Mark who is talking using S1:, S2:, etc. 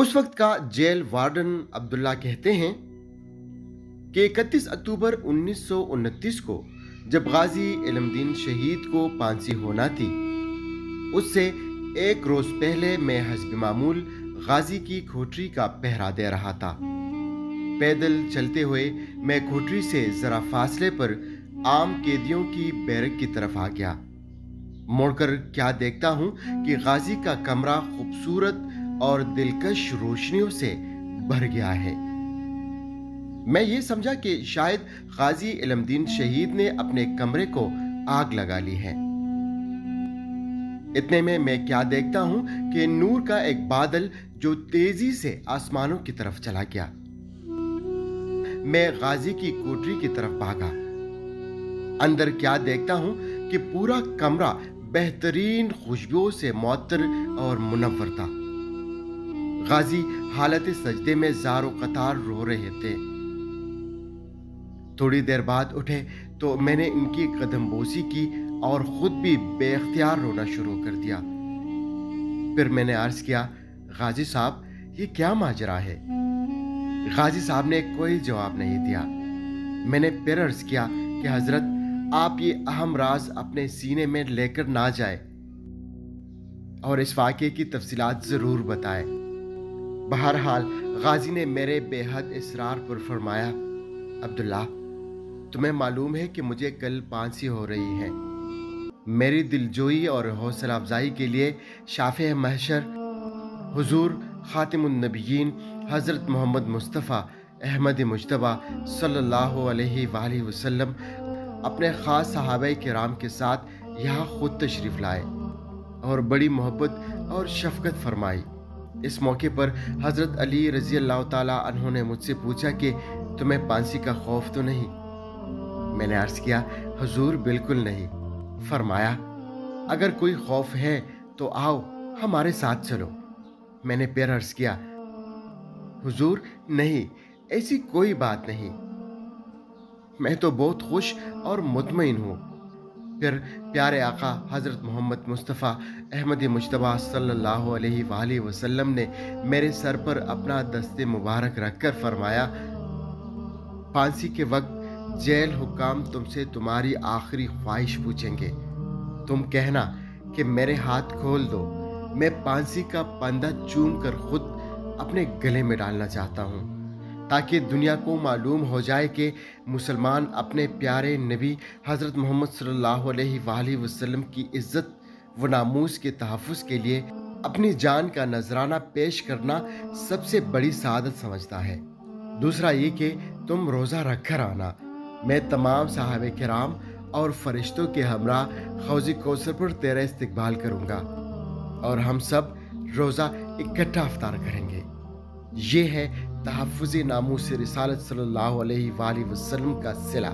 S1: उस वक्त का जेल वार्डन अब्दुल्ला कहते हैं कि 31 अक्टूबर 1929 को जब गाजी इल्मुद्दीन शहीद को फांसी होना थी, उससे एक रोज पहले मैं हस्ब मामूल गाजी की कोठरी का पहरा दे रहा था। पैदल चलते हुए मैं कोठरी से जरा फासले पर आम कैदियों की बैरक की तरफ आ गया। मुड़कर क्या देखता हूं कि गाजी का कमरा खूबसूरत और दिलकश रोशनियों से भर गया है। मैं ये समझा कि शायद गाजी इल्मुद्दीन शहीद ने अपने कमरे को आग लगा ली है। इतने में मैं क्या देखता हूं कि नूर का एक बादल जो तेजी से आसमानों की तरफ चला गया। मैं गाजी की कोठरी की तरफ भागा। अंदर क्या देखता हूं कि पूरा कमरा बेहतरीन खुशबुओं से मुअत्तर और मुनव्वर था। गाजी हालत सजदे में ज़ारो कतार रो रहे थे। थोड़ी देर बाद उठे तो मैंने इनकी कदमबोसी की और खुद भी बेख्तियार रोना शुरू कर दिया। फिर मैंने अर्ज किया, गाजी साहब, ये क्या माजरा है? गाजी साहब ने कोई जवाब नहीं दिया। मैंने फिर अर्ज किया कि हजरत, आप ये अहम राज अपने सीने में लेकर ना जाए और इस वाक़े की तफसीलात जरूर बताएं। बहरहाल गाजी ने मेरे बेहद इसरार पर फरमाया, अब्दुल्ला, तुम्हें मालूम है कि मुझे कल फांसी हो रही है। मेरी दिलजोई और हौसला अफजाई के लिए शाफ़े महशर हुजूर खातिमुन नबिय्यीन हज़रत मोहम्मद मुस्तफ़ा अहमद मुज्तबा सल्लल्लाहु अलैहि वसल्लम अपने ख़ास सहाबाए किराम के साथ यहाँ खुद तशरीफ़ लाए और बड़ी मोहब्बत और शफ़क़त फरमाई। इस मौके पर हज़रत अली रज़ी अल्लाह ताला अन्हु ने मुझसे पूछा कि तुम्हें फांसी का खौफ तो नहीं? मैंने अर्ज किया, हुजूर, बिल्कुल नहीं। फरमाया, अगर कोई खौफ है तो आओ हमारे साथ चलो। मैंने फिर अर्ज किया, हुजूर, नहीं, ऐसी कोई बात नहीं, मैं तो बहुत खुश और मुतमईन हूँ। फिर प्यारे आका हज़रत मोहम्मद मुस्तफ़ा अहमद मुज्तबा सल्लल्लाहु अलैहि वसल्लम ने मेरे सर पर अपना दस्ते मुबारक रखकर फरमाया, फांसी के वक्त जेल हुक्काम तुमसे तुम्हारी आखिरी ख्वाहिश पूछेंगे। तुम कहना कि मेरे हाथ खोल दो, मैं फांसी का फंदा चूम कर खुद अपने गले में डालना चाहता हूँ, ताकि दुनिया को मालूम हो जाए कि मुसलमान अपने प्यारे नबी हज़रत मोहम्मद सल्लल्लाहु अलैहि वसल्लम की इज़्ज़त व नामूस के तहफ़्फ़ुज़ के लिए अपनी जान का नजराना पेश करना सबसे बड़ी सआदत समझता है। दूसरा ये कि तुम रोज़ा रख कर आना। मैं तमाम सहाबे किराम और फरिश्तों के हमरा हौज़ कौसर पर तेरा इस्तकबाल करूँगा और हम सब रोज़ा इकट्ठा इफ्तार करेंगे। ये है तहफ़्फ़ुज़ नामूस रिसालत सल्लल्लाहु अलैहि वसल्लम का सिला।